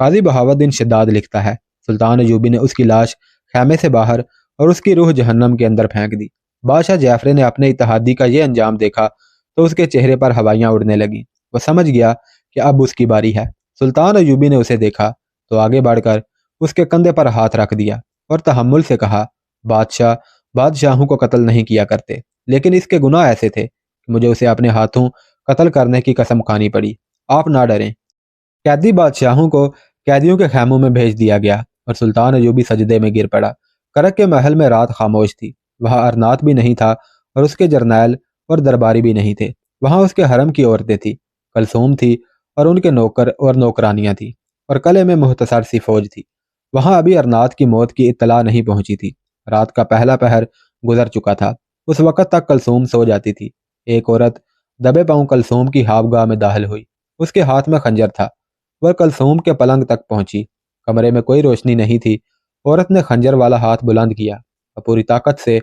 قاضی بہاوالدین شداد لکھتا ہے، سلطان ایوبی نے اس کی لاش خیمے سے باہر اور اس کی روح جہنم کے اندر پھینک دی۔ بادشاہ جعفر نے اپنے اتحادی کا یہ انجام دیکھا تو اس کے چہرے پر ہوائیاں اڑنے لگیں۔ وہ سمجھ گیا کہ اب اس کی باری ہے۔ سلطان ایوبی نے اسے دیکھا تو آگے بڑھ کر اس کے کندھے پر ہاتھ رکھ دیا اور تحمل سے کہا، بادشاہ بادشاہوں کو قتل نہیں کیا کرتے، لیکن اس کے گناہ ایسے تھے کہ مجھے اسے اپنے ہاتھوں قتل کرنے کی قسم کھانی پڑی۔ آپ نہ ڈریں۔ قیدی بادشاہوں کو قیدیوں کے خیموں میں بھیج دیا گیا اور سلطان ایوبی سجدے میں گر پڑا۔ کرک کے محل میں رات خاموش تھی۔ وہاں ارنات بھی نہیں تھا اور اس کے جرنیل اور درباری بھی نہیں تھے۔ وہاں اس کے حرم کی عورتیں تھیں، کلثوم تھی اور ان کے نوکر اور نوکرانیاں تھیں، اور قلعے میں مختصر سی فوج تھی۔ وہاں ابھی ارنات کی موت کی اطلاع نہیں پہنچی تھی۔ رات کا پہلا پہر گزر چکا تھا۔ اس وقت تک کلثوم سو جاتی تھی۔ ایک عورت دبے پاؤں کلثوم کی خوابگاہ میں داخل ہوئی۔ اس کے ہاتھ میں خنجر تھا۔ وہ کلثوم کے پلنگ تک پہنچی۔ کمرے میں کوئی روشنی نہیں تھی۔ عورت نے خنجر والا ہاتھ بلند کیا اور پوری طاقت سے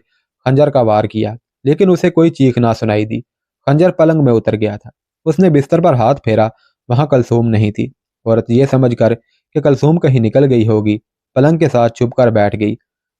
خنجر کا وار کیا، لیکن اسے کوئی چیخ نہ سنائی دی۔ خنجر پلنگ میں اتر گیا تھا۔ اس نے بستر پر ہاتھ پھیرا، وہاں کلثوم نہیں تھی۔ عورت یہ سمجھ کر کہ کلثوم کہیں نکل گئی ہوگی، پلنگ کے ساتھ چھپ کر بیٹھ گئی۔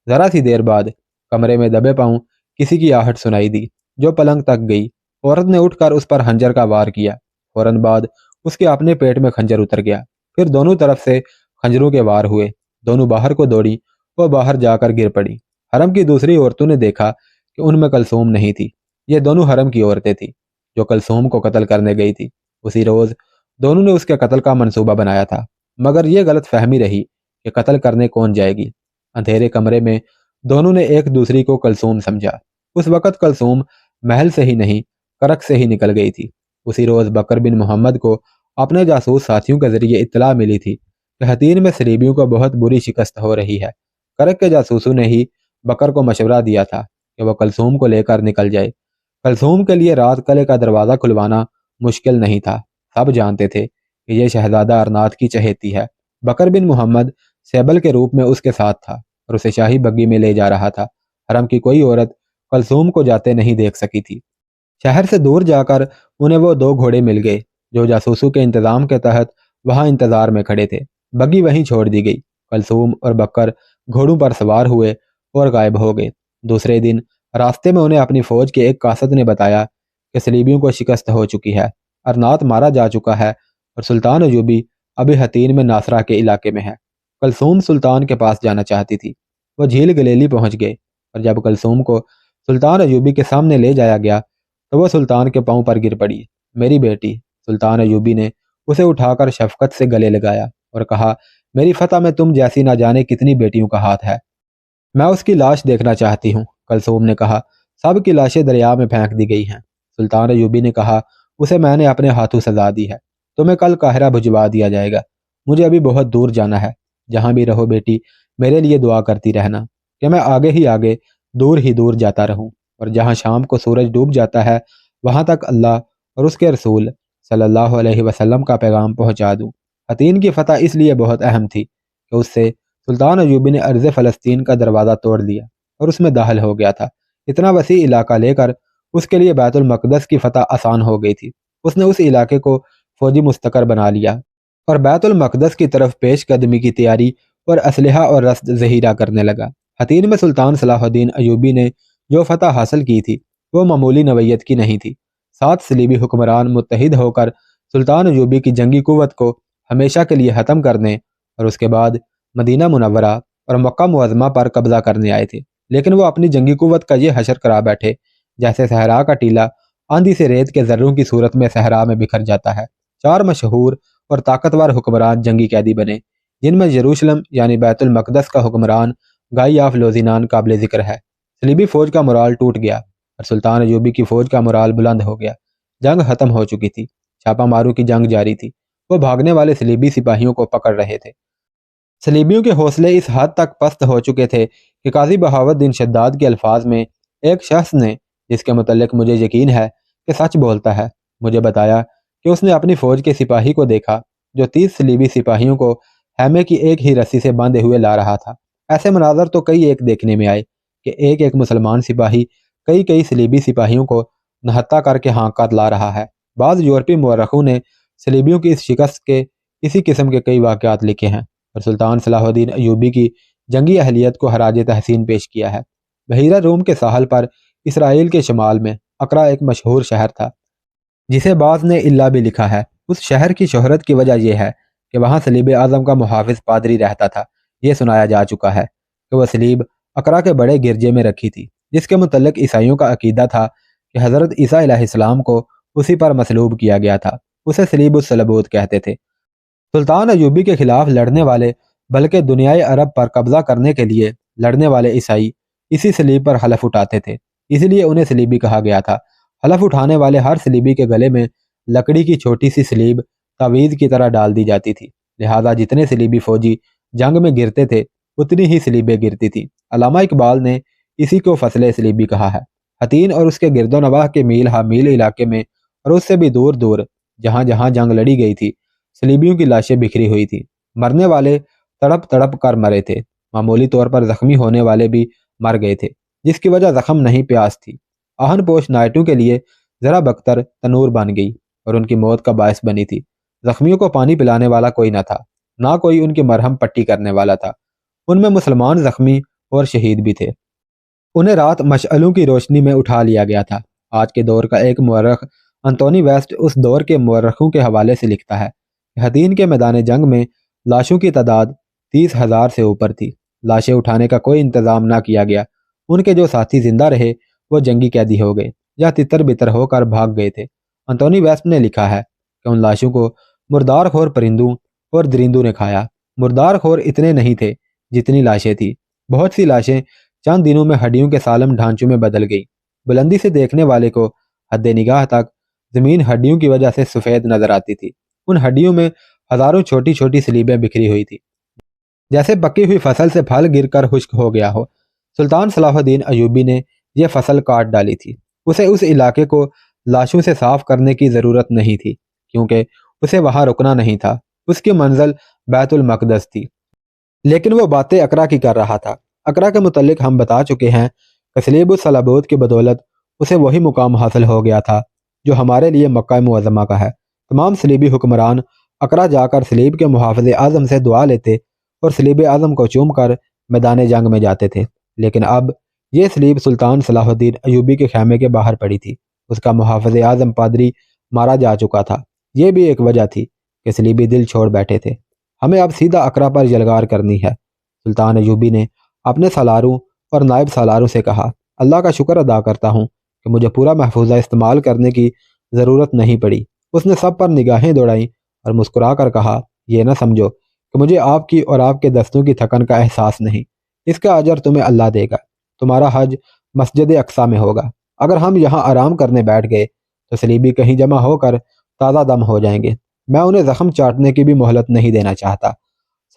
ذرا سی دیر بعد کمرے میں دبے پاؤں کسی کی آہٹ سنائی دی جو پلنگ تک گئی۔ عورت نے اٹھ کر اس پر خنجر کا وار کیا۔ فوراً بعد اس کے اپنے پیٹ میں خنجر اتر گیا۔ پھر دونوں طرف سے خنجروں کے وار ہوئے۔ دونوں باہر کو دوڑی، وہ باہر جا کر گر پڑی۔ حرم کی دوسری عورتوں نے دیکھا کہ ان میں کلثوم نہیں تھی۔ یہ دونوں حرم کی عورتیں تھیں جو کلثوم کو قتل کرنے گئی تھی۔ اسی روز دونوں نے اس کے قتل کا منصوبہ بنایا تھا، مگر یہ غلط فہمی رہی کہ قتل کرنے کون جائے گی۔ اندھیرے کمرے میں دونوں نے ایک دوسری کو کلثوم سمجھا۔ اس وقت کلثوم محل سے ہی نہیں، کرک سے ہی نکل گئی تھی۔ اسی روز بکر بن محمد کو اپنے جاسوس ساتھیوں کے ذریعے اطلاع ملی تھی کہ حتین میں صلیبیوں کو بہت بری شکست ہو رہی ہے۔ کرک کے جاسوسوں نے ہی بکر کو مشورہ دیا تھا کہ وہ کلثوم کو لے کر نکل جائے۔ کلثوم کے لیے رات قلعے کا دروازہ کھلوانا مشکل نہیں تھا۔ سب جانتے تھے کہ یہ شہزادہ ارنات کی چہیتی ہے۔ بکر بن محمد سیبل کے روپ میں اس کے ساتھ تھا اور اسے شاہی بگی میں لے جا رہا تھا۔ حرم کی کوئی عورت کلثوم کو جاتے نہیں دیکھ سکی تھی۔ شہر سے دور جا کر انہیں وہ دو گھوڑے مل گئے جو جاسوسوں کے انتظام کے تحت وہاں انتظار میں کھڑے تھے۔ بگی وہیں چھوڑ دی گئی۔ کلثوم اور بکر گھوڑوں پر سوار ہوئے اور غائب ہو گئے۔ دوسرے دن راستے میں انہیں اپنی فوج کے ایک قاصد نے بتایا کہ صلیبیوں کو شکست ہو چکی ہے، ارنات مارا جا چکا ہے اور سلطان ایوبی ابھی حتین میں ناصرہ کے علاقے میں ہے۔ کلثوم سلطان کے پاس جانا چاہتی تھی۔ وہ جھیل گلیلی پہنچ گئے اور جب کلثوم کو سلطان ایوبی کے سامنے لے جایا گیا تو وہ سلطان کے پاؤں پر گر پڑی۔ میری بیٹی۔ سلطان ایوبی نے اسے اٹھا کر شفقت سے گلے لگایا اور کہا، میری فتح میں تم جیسی نہ جانے کتنی بیٹیوں کا ہاتھ ہے، میں اس کی لاش دیکھنا چاہتی ہوں۔ کلثوم نے کہا، سب کی لاشیں دریا میں پھینک دی گئی ہیں۔ سلطان ایوبی نے کہا، اسے میں نے اپنے ہاتھوں سزا دی ہے، تمہیں کل قاہرہ بھجوا دیا جائے گا۔ مجھے ابھی بہت دور جانا ہے۔ جہاں بھی رہو بیٹی، میرے لیے دعا کرتی رہنا کہ میں آگے ہی آگے دور ہی دور جاتا رہوں، اور جہاں شام کو سورج ڈوب جاتا ہے وہاں تک اللہ اور اس کے رسول صلی اللہ علیہ وسلم کا پیغام پہنچا دوں۔ حتین کی فتح اس لیے بہت اہم تھی کہ اس سے سلطان ایوبی نے ارض فلسطین کا دروازہ توڑ دیا اور اس میں داخل ہو گیا تھا۔ اتنا وسیع علاقہ لے کر اس کے لیے بیت المقدس کی فتح آسان ہو گئی تھی۔ اس نے اس علاقے کو فوجی مستقر بنا لیا اور بیت المقدس کی طرف پیش قدمی کی تیاری اور اسلحہ اور رسد ذخیرہ کرنے لگا۔ حتین میں سلطان صلاح الدین ایوبی نے جو فتح حاصل کی تھی وہ معمولی نوعیت کی نہیں تھی۔ 7 صلیبی حکمران متحد ہو کر سلطان ایوبی کی جنگی قوت کو ہمیشہ کے لیے ختم کرنے اور اس کے بعد مدینہ منورہ اور مکہ معظمہ پر قبضہ کرنے آئے تھے، لیکن وہ اپنی جنگی قوت کا یہ حشر کرا بیٹھے جیسے صحرا کا ٹیلا آندھی سے ریت کے ذروں کی صورت میں صحرا میں بکھر جاتا ہے۔ 4 مشہور اور طاقتور حکمران جنگی قیدی بنے، جن میں یروشلم یعنی بیت المقدس کا حکمران گائی آف لوزینان قابل ذکر ہے۔ صلیبی فوج کا مورال ٹوٹ گیا اور سلطان ایوبی کی فوج کا مورال بلند ہو گیا۔ جنگ ختم ہو چکی تھی، چھاپا ماروں کی جنگ جاری تھی۔ وہ بھاگنے والے صلیبی سپاہیوں کو پکڑ رہے تھے۔ صلیبیوں کے حوصلے اس حد تک پست ہو چکے تھے کہ قاضی بہاوالدین شداد کے الفاظ میں ایک شخص نے، جس کے متعلق مجھے یقین ہے کہ سچ بولتا ہے، مجھے بتایا کہ اس نے اپنی فوج کے سپاہی کو دیکھا جو 30 صلیبی سپاہیوں کو خیمے کی ایک ہی رسی سے باندھے ہوئے لا رہا تھا۔ ایسے مناظر تو کئی ایک دیکھنے میں آئے کہ ایک مسلمان سپاہی کئی صلیبی سپاہیوں کو نہتہ کر کے ہانک کر لا رہا ہے۔ بعض یورپی مورخوں نے صلیبیوں کی اس شکست کے اسی قسم کے کئی واقعات لکھے ہیں اور سلطان صلاح الدین ایوبی کی جنگی اہلیت کو خراج تحسین پیش کیا ہے۔ بحیرہ روم کے ساحل پر اسرائیل کے شمال میں اقرا ایک مشہور شہر تھا جسے بعض نے اللہ بھی لکھا ہے۔ اس شہر کی شہرت کی وجہ یہ ہے کہ وہاں صلیب اعظم کا محافظ پادری رہتا تھا۔ یہ سنایا جا چکا ہے کہ وہ صلیب اقرا کے بڑے گرجے میں رکھی تھی، جس کے متعلق عیسائیوں کا عقیدہ تھا کہ حضرت عیسیٰ علیہ السلام کو اسی پر مصلوب کیا گیا تھا۔ اسے صلیب الصلبوت کہتے تھے۔ سلطان ایوبی کے خلاف لڑنے والے بلکہ دنیائے عرب پر قبضہ کرنے کے لیے لڑنے والے عیسائی اسی صلیب پر حلف اٹھاتے تھے، اس لیے انہیں صلیبی کہا گیا تھا۔ حلف اٹھانے والے ہر صلیبی کے گلے میں لکڑی کی چھوٹی سی صلیب تعویذ کی طرح ڈال دی جاتی تھی، لہذا جتنے صلیبی فوجی جنگ میں گرتے تھے اتنی ہی صلیبیں گرتی تھیں۔ علامہ اقبال نے اسی کو فصل صلیبی کہا ہے۔ حتین اور اس کے گرد و نواح کے میل ہا میل علاقے میں اور اس سے بھی دور دور جہاں جہاں جنگ لڑی گئی تھی، صلیبیوں کی لاشیں بکھری ہوئی تھی۔ مرنے والے تڑپ تڑپ کر مرے تھے، معمولی طور پر زخمی ہونے والے بھی مر گئے تھے، جس کی وجہ زخم نہیں پیاس تھی۔ آہن پوش نائٹوں کے لیے ذرا بختر تنور بن گئی اور ان کی موت کا باعث بنی تھی۔ زخمیوں کو پانی پلانے والا کوئی نہ تھا، نہ کوئی ان کی مرہم پٹی کرنے والا تھا۔ ان میں مسلمان زخمی اور شہید بھی تھے۔ انہیں رات مشعلوں کی روشنی میں اٹھا لیا گیا تھا۔ آج کے دور کا ایک مورخ انتونی ویسٹ اس دور کے مورخوں کے حوالے سے لکھتا ہے کہ حتین کے میدان جنگ میں لاشوں کی تعداد 30,000 سے اوپر تھی۔ لاشیں اٹھانے کا کوئی انتظام نہ کیا گیا۔ ان کے جو ساتھی زندہ رہے وہ جنگی قیدی ہو گئے یا تتر بتر ہو کر بھاگ گئے تھے۔ انتونی ویسٹ نے لکھا ہے کہ ان لاشوں کو مردار خور پرندوں اور درندوں نے کھایا۔ مردار خور اتنے نہیں تھے جتنی لاشیں تھیں۔ بہت سی لاشیں چند دنوں میں ہڈیوں کے سالم ڈھانچوں میں بدل گئی۔ بلندی سے دیکھنے والے کو حد نگاہ تک زمین ہڈیوں کی وجہ سے سفید نظر آتی تھی۔ ان ہڈیوں میں ہزاروں چھوٹی چھوٹی صلیبیں بکھری ہوئی تھی، جیسے پکی ہوئی فصل سے پھل گر کر خشک ہو گیا ہو۔ سلطان صلاح الدین ایوبی نے یہ فصل کاٹ ڈالی تھی۔ اسے اس علاقے کو لاشوں سے صاف کرنے کی ضرورت نہیں تھی، کیونکہ اسے وہاں رکنا نہیں تھا۔ اس کی منزل بیت المقدس تھی، لیکن وہ باتیں اقرا کی کر رہا تھا۔ اقرا کے متعلق ہم بتا چکے ہیں کہ صلیب الصلبوت کی بدولت اسے وہی مقام حاصل ہو گیا تھا جو ہمارے لیے مکہ معظمہ کا ہے۔ تمام صلیبی حکمران اقرا جا کر صلیب کے محافظ اعظم سے دعا لیتے اور صلیب اعظم کو چوم کر میدان جنگ میں جاتے تھے، لیکن اب یہ صلیب سلطان صلاح الدین ایوبی کے خیمے کے باہر پڑی تھی۔ اس کا محافظ اعظم پادری مارا جا چکا تھا۔ یہ بھی ایک وجہ تھی کہ صلیبی دل چھوڑ بیٹھے تھے۔ ہمیں اب سیدھا اقرا پر یلغار کرنی ہے۔ سلطان ایوبی نے اپنے سالاروں اور نائب سالاروں سے کہا، اللہ کا شکر ادا کرتا ہوں کہ مجھے پورا محفوظہ استعمال کرنے کی ضرورت نہیں پڑی۔ اس نے سب پر نگاہیں دوڑائیں اور مسکرا کر کہا، یہ نہ سمجھو کہ مجھے آپ کی اور آپ کے دستوں کی تھکن کا احساس نہیں۔ اس کا اجر تمہیں اللہ دے گا۔ تمہارا حج مسجد اقصی میں ہوگا۔ اگر ہم یہاں آرام کرنے بیٹھ گئے تو صلیبی کہیں جمع ہو کر تازہ دم ہو جائیں گے۔ میں انہیں زخم چاٹنے کی بھی مہلت نہیں دینا چاہتا۔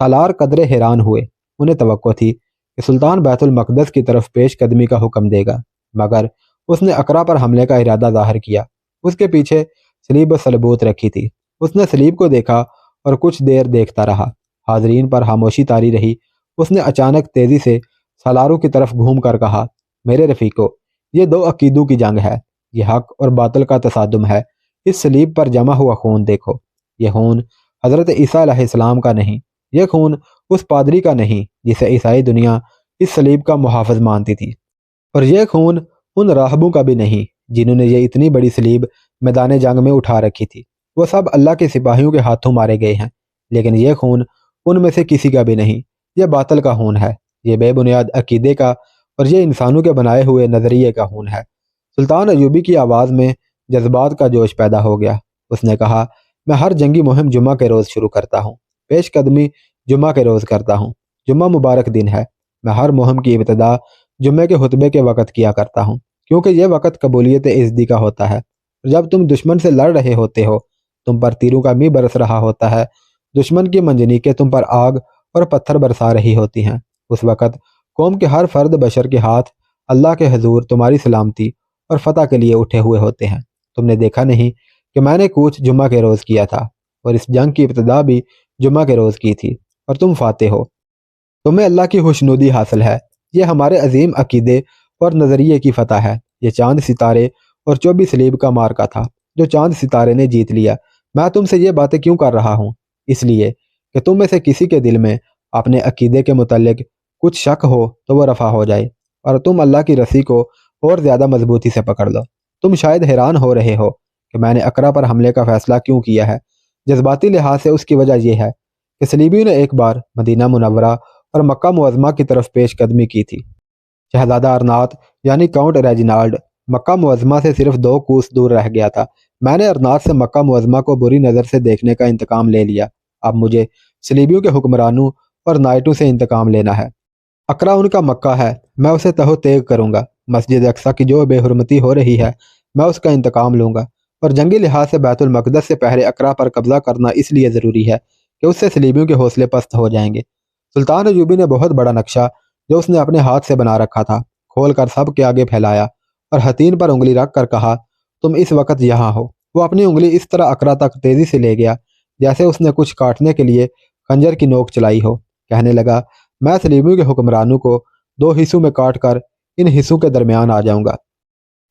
سالار قدرے حیران ہوئے۔ انہیں توقع تھی کہ سلطان بیت المقدس کی طرف پیش قدمی کا حکم دے گا، مگر اس نے اقرا پر حملے کا ارادہ ظاہر کیا۔ اس کے پیچھے صلیب الصلبوت رکھی تھی۔ اس نے صلیب کو دیکھا اور کچھ دیر دیکھتا رہا۔ حاضرین پر خاموشی طاری رہی۔ اس نے اچانک تیزی سے سالاروں کی طرف گھوم کر کہا، میرے رفیقو، یہ دو عقیدوں کی جنگ ہے۔ یہ حق اور باطل کا تصادم ہے۔ اس صلیب پر جمع ہوا خون دیکھو۔ یہ خون حضرت عیسیٰ علیہ السلام کا نہیں۔ یہ خون اس پادری کا نہیں جسے عیسائی دنیا اس صلیب کا محافظ مانتی تھی، اور یہ خون ان راہبوں کا بھی نہیں جنہوں نے یہ اتنی بڑی صلیب میدان جنگ میں اٹھا رکھی تھی۔ وہ سب اللہ کے سپاہیوں کے ہاتھوں مارے گئے ہیں، لیکن یہ خون ان میں سے کسی کا بھی نہیں۔ یہ باطل کا خون ہے، یہ بے بنیاد عقیدے کا اور یہ انسانوں کے بنائے ہوئے نظریے کا خون ہے۔ سلطان ایوبی کی آواز میں جذبات کا جوش پیدا ہو گیا۔ اس نے کہا، میں ہر جنگی مہم جمعہ کے روز شروع کرتا ہوں، پیش قدمی جمعہ کے روز کرتا ہوں۔ جمعہ مبارک دن ہے۔ میں ہر مہم کی ابتدا جمعے کے خطبے کے وقت کیا کرتا ہوں، کیونکہ یہ وقت قبولیت عزدی کا ہوتا ہے۔ جب تم دشمن سے لڑ رہے ہوتے ہو، تم پر تیروں کا می برس رہا ہوتا ہے، دشمن کی منجنیقیں تم پر آگ اور پتھر برسا رہی ہوتی ہیں، اس وقت قوم کے ہر فرد بشر کے ہاتھ اللہ کے حضور تمہاری سلامتی اور فتح کے لیے اٹھے ہوئے ہوتے ہیں۔ تم نے دیکھا نہیں کہ میں نے کوچ جمعہ کے روز کیا تھا، اور اس جنگ کی ابتدا بھی جمعہ کے روز کی تھی، اور تم فاتح ہو۔ تمہیں اللہ کی خوشنودی حاصل ہے۔ یہ ہمارے عظیم عقیدے اور نظریے کی فتح ہے۔ یہ چاند ستارے اور 24 صلیب کا مارکا تھا جو چاند ستارے نے جیت لیا۔ میں تم سے یہ باتیں کیوں کر رہا ہوں؟ اس لیے کہ تم میں سے کسی کے دل میں اپنے عقیدے کے متعلق کچھ شک ہو تو وہ رفع ہو جائے اور تم اللہ کی رسی کو اور زیادہ مضبوطی سے پکڑ لو۔ تم شاید حیران ہو رہے ہو کہ میں نے اقرا پر حملے کا فیصلہ کیوں کیا ہے۔ جذباتی لحاظ سے اس کی وجہ یہ ہے کہ صلیبیوں نے ایک بار مدینہ منورہ اور مکہ معظمہ کی طرف پیش قدمی کی تھی۔ شہزادہ ارنات یعنی کاؤنٹ ریجینالڈ مکہ معظمہ سے صرف 2 کوس دور رہ گیا تھا۔ میں نے ارنات سے مکہ معظمہ کو بری نظر سے دیکھنے کا انتقام لے لیا۔ اب مجھے صلیبیوں کے حکمرانوں اور نائٹوں سے انتقام لینا ہے۔ اقرا ان کا مکہ ہے، میں اسے تہو تیغ کروں گا۔ مسجد اقصی کی جو بے حرمتی ہو رہی ہے میں اس کا انتقام لوں گا، اور جنگی لحاظ سے بیت المقدس سے پہلے اقرا پر قبضہ کرنا اس لیے ضروری ہے کہ اس سے صلیبیوں کے حوصلے پست ہو جائیں گے۔ سلطان ایوبی نے بہت بڑا نقشہ جو اس نے اپنے ہاتھ سے بنا رکھا تھا کھول کر سب کے آگے پھیلایا اور حتین پر انگلی رکھ کر کہا، تم اس وقت یہاں ہو۔ وہ اپنی انگلی اس طرح اقرا تک تیزی سے لے گیا جیسے اس نے کچھ کاٹنے کے لیے خنجر کی نوک چلائی ہو۔ کہنے لگا، میں صلیبیوں کے حکمرانوں کو 2 حصوں میں کاٹ کر ان حصوں کے درمیان آ جاؤں گا۔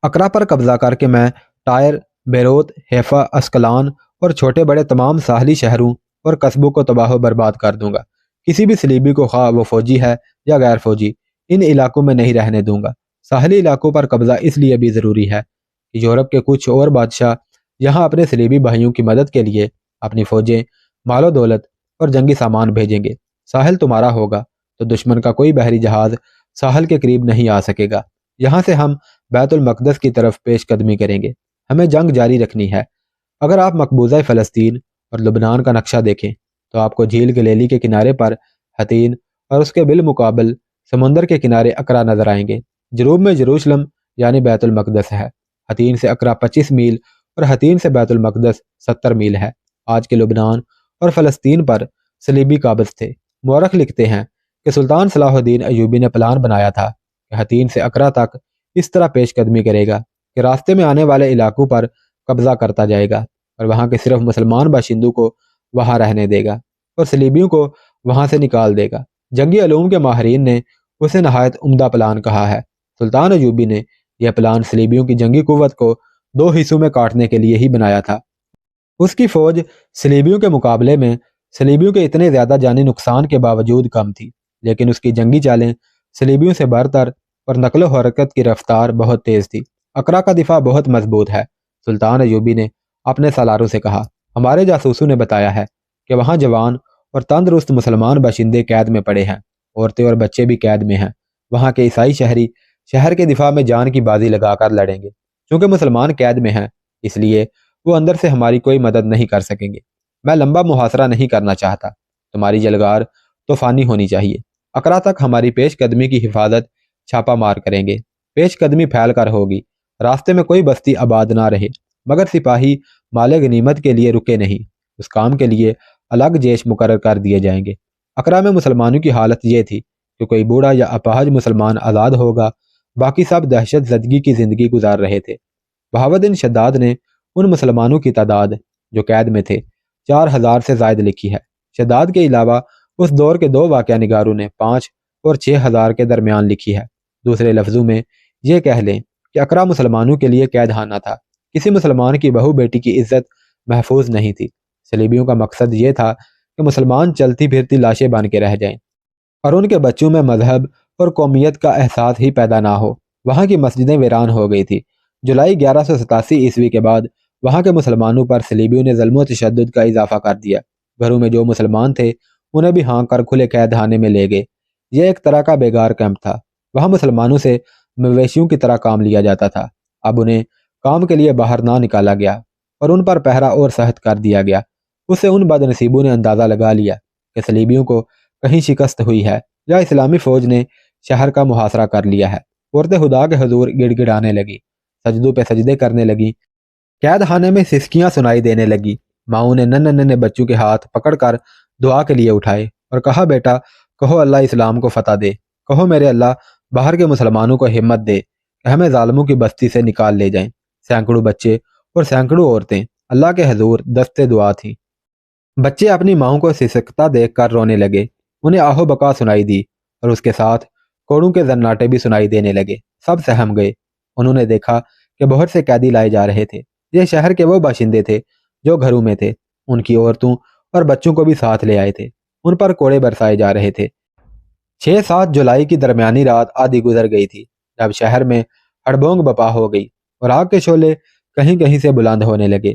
اقرا پر قبضہ کر کے میں ٹائر، بیروت، حیفا، اسکلان اور چھوٹے بڑے تمام ساحلی شہروں اور قصبوں کو تباہ و برباد کر دوں گا۔ کسی بھی صلیبی کو، خواہ وہ فوجی ہے یا غیر فوجی، ان علاقوں میں نہیں رہنے دوں گا۔ ساحلی علاقوں پر قبضہ اس لیے بھی ضروری ہے کہ یورپ کے کچھ اور بادشاہ یہاں اپنے صلیبی بھائیوں کی مدد کے لیے اپنی فوجیں، مال و دولت اور جنگی سامان بھیجیں گے۔ ساحل تمہارا ہوگا تو دشمن کا کوئی بحری جہاز ساحل کے قریب نہیں آ سکے گا۔ یہاں سے ہم بیت المقدس کی طرف پیش قدمی کریں گے۔ ہمیں جنگ جاری رکھنی ہے۔ اگر آپ مقبوضہ فلسطین اور لبنان کا نقشہ دیکھیں تو آپ کو جھیل گلیلی کے کنارے پر حتین اور اس کے بالمقابل سمندر کے کنارے اقرا نظر آئیں گے۔ جنوب میں یروشلم یعنی بیت المقدس ہے۔ حتین سے اقرا 25 میل اور حتین سے بیت المقدس 70 میل ہے۔ آج کے لبنان اور فلسطین پر صلیبی قابض تھے۔ مورخ لکھتے ہیں کہ سلطان صلاح الدین ایوبی نے پلان بنایا تھا کہ حتین سے اقرا تک اس طرح پیش قدمی کرے گا کہ راستے میں آنے والے علاقوں پر قبضہ کرتا جائے گا اور وہاں کے صرف مسلمان باشندوں کو وہاں رہنے دے گا اور صلیبیوں کو وہاں سے نکال دے گا۔ جنگی علوم کے ماہرین نے اسے نہایت عمدہ پلان کہا ہے۔ سلطان ایوبی نے یہ پلان صلیبیوں کی جنگی قوت کو 2 حصوں میں کاٹنے کے لیے ہی بنایا تھا۔ اس کی فوج صلیبیوں کے مقابلے میں صلیبیوں کے اتنے زیادہ جانی نقصان کے باوجود کم تھی، لیکن اس کی جنگی چالیں صلیبیوں سے برتر اور نقل و حرکت کی رفتار بہت تیز تھی۔ اقرا کا دفاع بہت مضبوط ہے۔ سلطان ایوبی نے اپنے سالاروں سے کہا، ہمارے جاسوسوں نے بتایا ہے کہ وہاں جوان اور تندرست مسلمان باشندے قید میں پڑے ہیں، عورتیں اور بچے بھی قید میں ہیں۔ وہاں کے عیسائی شہری شہر کے دفاع میں جان کی بازی لگا کر لڑیں گے۔ چونکہ مسلمان قید میں ہیں اس لیے وہ اندر سے ہماری کوئی مدد نہیں کر سکیں گے۔ میں لمبا محاصرہ نہیں کرنا چاہتا۔ تمہاری جلگار طوفانی ہونی چاہیے۔ اقرا تک ہماری پیش قدمی کی حفاظت چھاپا مار کریں گے۔ پیش قدمی پھیل کر ہوگی، راستے میں کوئی بستی آباد نہ رہے، مگر سپاہی مال غنیمت کے لیے رکے نہیں۔ اس کام کے لیے الگ جیش مقرر کر دیے جائیں گے۔ اقرا میں مسلمانوں کی حالت یہ تھی کہ کوئی بوڑھا یا اپاہج مسلمان آزاد ہوگا، باقی سب دہشت زدگی کی زندگی گزار رہے تھے۔ بہاؤالدین شداد نے ان مسلمانوں کی تعداد جو قید میں تھے 4000 سے زائد لکھی ہے۔ شداد کے علاوہ اس دور کے 2 واقعہ نگاروں نے 5 اور 6000 کے درمیان لکھی ہے۔ دوسرے لفظوں میں یہ کہہ لیں کہ اقرا مسلمانوں کے لیے قید خانہ تھا۔ کسی مسلمان کی بہو بیٹی کی عزت محفوظ نہیں تھی۔ صلیبیوں کا مقصد یہ تھا کہ مسلمان چلتی پھرتی لاشیں بن کے رہ جائیں اور ان کے بچوں میں مذہب اور قومیت کا احساس ہی پیدا نہ ہو۔ وہاں کی مسجدیں ویران ہو گئی تھی۔ جولائی 1187 عیسوی کے بعد وہاں کے مسلمانوں پر صلیبیوں نے ظلم و تشدد کا اضافہ کر دیا۔ گھروں میں جو مسلمان تھے انہیں بھی ہانک کر کھلے قید خانے میں لے گئے۔ یہ ایک طرح کا بیگار کیمپ تھا۔ وہاں مسلمانوں سے مویشیوں کی طرح کام لیا جاتا تھا۔ اب انہیں کام کے لیے باہر نہ نکالا گیا اور ان پر پہرا اور سخت کر دیا گیا۔ اس سے ان بد نصیبوں نے اندازہ لگا لیا کہ صلیبیوں کو کہیں شکست ہوئی ہے یا اسلامی فوج نے شہر کا محاصرہ کر لیا ہے۔ عورتیں خدا کے حضور گڑ گڑانے لگی، سجدوں پہ سجدے کرنے لگی، قید خانے میں سسکیاں سنائی دینے لگی۔ ماؤں نے ننھے بچوں کے ہاتھ پکڑ کر دعا کے لیے اٹھائے اور کہا، بیٹا کہو اللہ اسلام کو فتح دے، کہو میرے اللہ باہر کے مسلمانوں کو ہمت دے کہ ہمیں ظالموں کی بستی سے نکال لے جائیں۔ سینکڑوں بچے اور سینکڑوں عورتیں اللہ کے حضور دستے دعا تھیں۔ بچے اپنی ماؤں کو سسکتا دیکھ کر رونے لگے۔ انہیں آہو بکا سنائی دی اور اس کے ساتھ کوڑوں کے زناٹے بھی سنائی دینے لگے۔ سب سہم گئے۔ انہوں نے دیکھا کہ بہت سے قیدی لائے جا رہے تھے۔ یہ شہر کے وہ باشندے تھے جو گھروں میں تھے۔ ان کی عورتوں اور بچوں کو بھی ساتھ لے آئے تھے۔ ان پر کوڑے برسائے جا رہے تھے۔ 6-7 جولائی کی درمیانی رات آدھی گزر گئی تھی جب شہر میں ہڑبونگ بپا ہو گئی اور آگ کے شعلے کہیں کہیں سے بلند ہونے لگے۔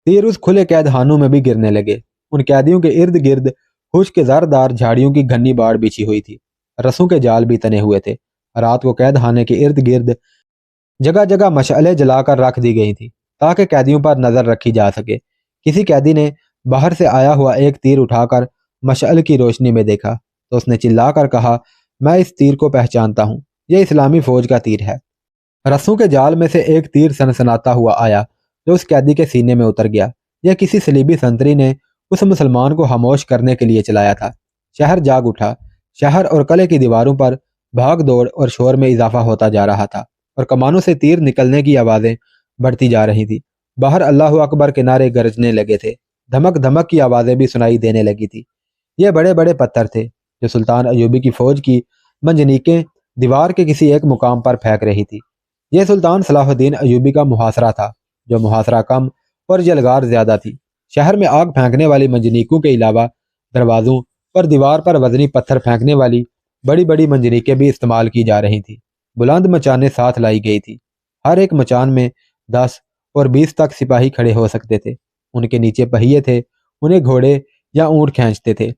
تیر اس کھلے قید خانوں میں بھی گرنے لگے۔ ان قیدیوں کے ارد گرد خشک زردار جھاڑیوں کی گھنی باڑ بچھی ہوئی تھی۔ رسوں کے جال بھی تنے ہوئے تھے۔ رات کو قید خانے کے ارد گرد جگہ جگہ مشعلیں جلا کر رکھ دی گئی تھی تاکہ قیدیوں پر نظر رکھی جا سکے۔ کسی قیدی نے باہر سے آیا ہوا ایک تیر اٹھا کر مشعل کی روشنی میں دیکھا تو اس نے چلا کر کہا، میں اس تیر کو پہچانتا ہوں، یہ اسلامی فوج کا تیر ہے۔ رسوں کے جال میں سے ایک تیر سنسناتا ہوا آیا جو اس قیدی کے سینے میں اتر گیا۔ یہ کسی صلیبی سنتری نے اس مسلمان کو خاموش کرنے کے لیے چلایا تھا۔ شہر جاگ اٹھا۔ شہر اور قلعے کی دیواروں پر بھاگ دوڑ اور شور میں اضافہ ہوتا جا رہا تھا اور کمانوں سے تیر نکلنے کی آوازیں بڑھتی جا رہی تھی۔ باہر اللہ اکبر کے نعرے گرجنے لگے تھے۔ دھمک دھمک کی آوازیں بھی سنائی دینے لگی تھی۔ یہ بڑے بڑے پتھر تھے جو سلطان ایوبی کی فوج کی منجنیقیں دیوار کے کسی ایک مقام پر پھینک رہی تھی۔ یہ سلطان صلاح الدین ایوبی کا محاصرہ تھا، جو محاصرہ کم اور جلگار زیادہ تھی۔ شہر میں آگ پھینکنے والی منجنیقوں کے علاوہ دروازوں اور دیوار پر وزنی پتھر پھینکنے والی بڑی بڑی منجنیقیں بھی استعمال کی جا رہی تھیں۔ بلند مچانیں ساتھ لائی گئی تھی۔ ہر ایک مچان میں 10 اور 20 تک سپاہی کھڑے ہو سکتے تھے۔ ان کے نیچے پہیے تھے، انہیں گھوڑے یا اونٹ کھینچتے تھے۔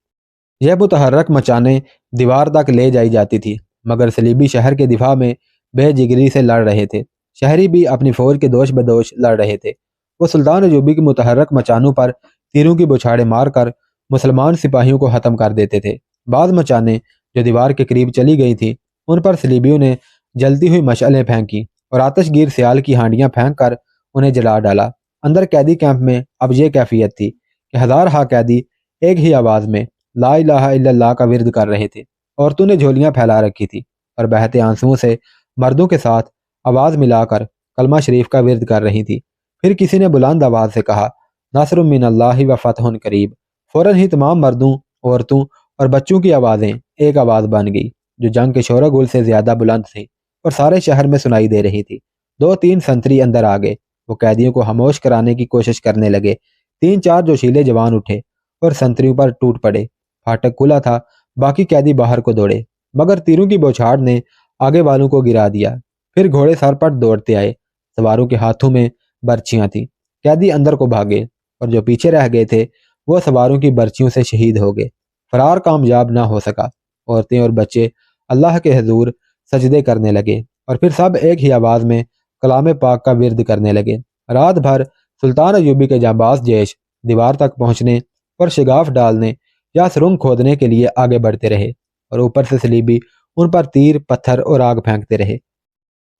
یہ متحرک مچانیں دیوار تک لے جائی جاتی تھی، مگر صلیبی شہر کے دفاع میں بے جگری سے لڑ رہے تھے۔ شہری بھی اپنی فوج کے دوش بدوش لڑ رہے تھے۔ وہ سلطان ایوبی کی متحرک مچانوں پر تیروں کی بوچھاڑیں مار کر مسلمان سپاہیوں کو ختم کر دیتے تھے۔ بعض مچانیں جو دیوار کے قریب چلی گئی تھیں، ان پر صلیبیوں نے جلتی ہوئی مشعلیں پھینکی اور آتش گیر سیال کی ہانڈیاں پھینک کر انہیں جلا ڈالا۔ اندر قیدی کیمپ میں اب یہ کیفیت تھی کہ ہزار ہا قیدی ایک ہی آواز میں لا الہ الا اللہ کا ورد کر رہے تھے۔ عورتوں نے جھولیاں پھیلا رکھی تھی اور بہتے آنسوؤں سے مردوں کے ساتھ آواز ملا کر کلمہ شریف کا ورد کر رہی تھی۔ پھر کسی نے بلند آواز سے کہا، نصر من اللہ و فتح قریب۔ فوراً ہی تمام مردوں، عورتوں اور بچوں کی آوازیں ایک آواز بن گئی جو جنگ کے شور و گل سے زیادہ بلند تھی اور سارے شہر میں سنائی دے رہی تھی۔ 2-3 سنتری اندر آ گئے۔ وہ قیدیوں کو خاموش کرانے کی کوشش کرنے لگے۔ 3-4 جوشیلے جوان اٹھے اور سنتریوں پر ٹوٹ پڑے۔ پھاٹک کھلا تھا، باقی قیدی باہر کو دوڑے، مگر تیروں کی بوچھاڑ نے آگے والوں کو گرا دیا۔ پھر گھوڑے سر پٹ دوڑتے آئے۔ سواروں کے ہاتھوں میں برچیاں تھیں۔ قیدی اندر کو بھاگے اور جو پیچھے رہ گئے تھے وہ سواروں کی برچیوں سے شہید ہو گئے۔ فرار کامیاب نہ ہو سکا۔ عورتیں اور بچے اللہ کے حضور سجدے کرنے لگے اور پھر سب ایک ہی آواز میں کلام پاک کا ورد کرنے لگے۔ رات بھر سلطان ایوبی کے جانباز جیش دیوار تک پہنچنے اور شگاف ڈالنے یا سرنگ کھودنے کے لیے آگے بڑھتے رہے اور اوپر سے صلیبی ان پر تیر، پتھر اور آگ پھینکتے رہے۔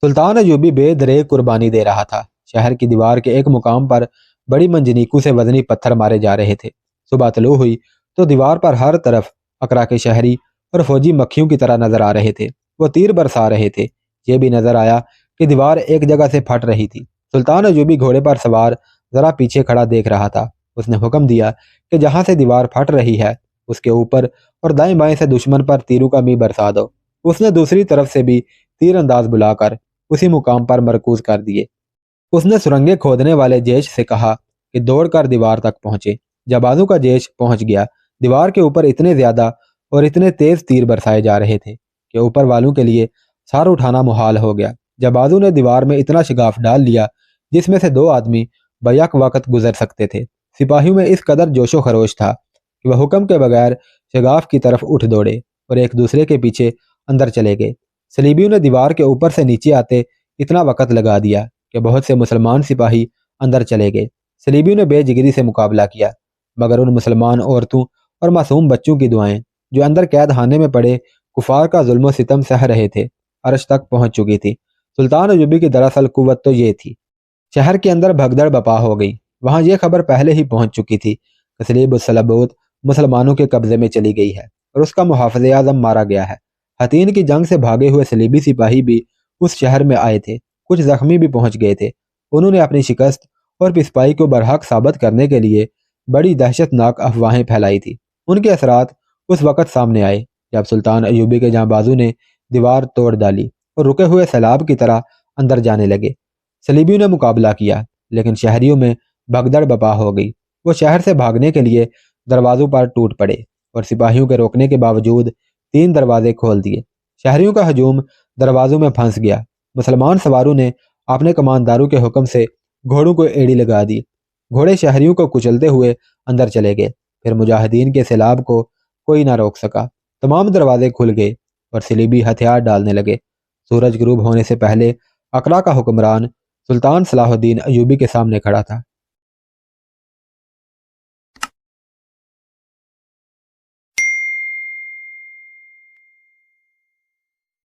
سلطان ایوبی بے درے قربانی دے رہا تھا۔ شہر کی دیوار کے ایک مقام پر بڑی منجنیقوں سے وزنی پتھر مارے جا رہے تھے۔ صبح طلوع ہوئی تو دیوار پر ہر طرف اقرا کے شہری اور فوجی مکھیوں کی طرح نظر آ رہے تھے۔ وہ تیر برسا رہے تھے۔ یہ بھی نظر آیا کہ دیوار ایک جگہ سے پھٹ رہی تھی۔ سلطان ایوبی گھوڑے پر سوار ذرا پیچھے کھڑا دیکھ رہا تھا۔ اس نے حکم دیا کہ جہاں سے دیوار پھٹ رہی ہے اس کے اوپر اور دائیں بائیں سے دشمن پر تیروں کا می برسا دو۔ اس نے دوسری طرف سے بھی تیر انداز بلا کر اسی مقام پر مرکوز کر دیے۔ اس نے سرنگیں کھودنے والے جیش سے کہا کہ دوڑ کر دیوار تک پہنچے۔ جبازوں کا جیش پہنچ گیا۔ دیوار کے اوپر اتنے زیادہ اور اتنے تیز تیر برسائے جا رہے تھے کہ اوپر والوں کے لیے سار اٹھانا محال ہو گیا۔ جبازوں نے دیوار میں اتنا شگاف ڈال لیا جس میں سے 2 آدمی بیک وقت گزر سکتے تھے۔ سپاہیوں میں اس قدر جوش و خروش تھا کہ وہ حکم کے بغیر شگاف کی طرف اٹھ دوڑے اور ایک دوسرے کے پیچھے اندر چلے گئے۔ صلیبیوں نے دیوار کے اوپر سے نیچے آتے اتنا وقت لگا دیا کہ بہت سے مسلمان سپاہی اندر چلے گئے۔ صلیبیوں نے بے جگری سے مقابلہ کیا، مگر ان مسلمان عورتوں اور معصوم بچوں کی دعائیں جو اندر قید خانے میں پڑے کفار کا ظلم و ستم سہ رہے تھے عرش تک پہنچ چکی تھی۔ سلطان ایوبی کی دراصل قوت تو یہ تھی۔ شہر کے اندر بھگدڑ بپا ہو گئی۔ وہاں یہ خبر پہلے ہی پہنچ چکی تھی کہ صلیب الصلبوت مسلمانوں کے قبضے میں چلی گئی ہے اور اس کا محافظ اعظم مارا گیا ہے۔ حطین کی جنگ سے بھاگے ہوئے صلیبی سپاہی بھی اس شہر میں آئے تھے۔ کچھ زخمی بھی پہنچ گئے تھے۔ انہوں نے اپنی شکست اور پسپائی کو برحق ثابت کرنے کے لیے بڑی دہشت ناک افواہیں پھیلائی تھی۔ ان کے اثرات اس وقت سامنے آئے جب سلطان ایوبی کے جانبازوں نے دیوار توڑ ڈالی اور رکے ہوئے سیلاب کی طرح اندر جانے لگے۔ صلیبیوں نے مقابلہ کیا لیکن شہریوں میں بھگدڑ بپا ہو گئی۔ وہ شہر سے بھاگنے کے لیے دروازوں پر ٹوٹ پڑے اور سپاہیوں کے روکنے کے باوجود 3 دروازے کھول دیے۔ شہریوں کا ہجوم دروازوں میں پھنس گیا۔ مسلمان سواروں نے اپنے کمانداروں کے حکم سے گھوڑوں کو ایڑی لگا دی۔ گھوڑے شہریوں کو کچلتے ہوئے اندر چلے گئے۔ پھر مجاہدین کے سیلاب کو کوئی نہ روک سکا۔ تمام دروازے کھل گئے اور صلیبی ہتھیار ڈالنے لگے۔ سورج غروب ہونے سے پہلے اقرا کا حکمران سلطان صلاح الدین ایوبی کے سامنے کھڑا تھا۔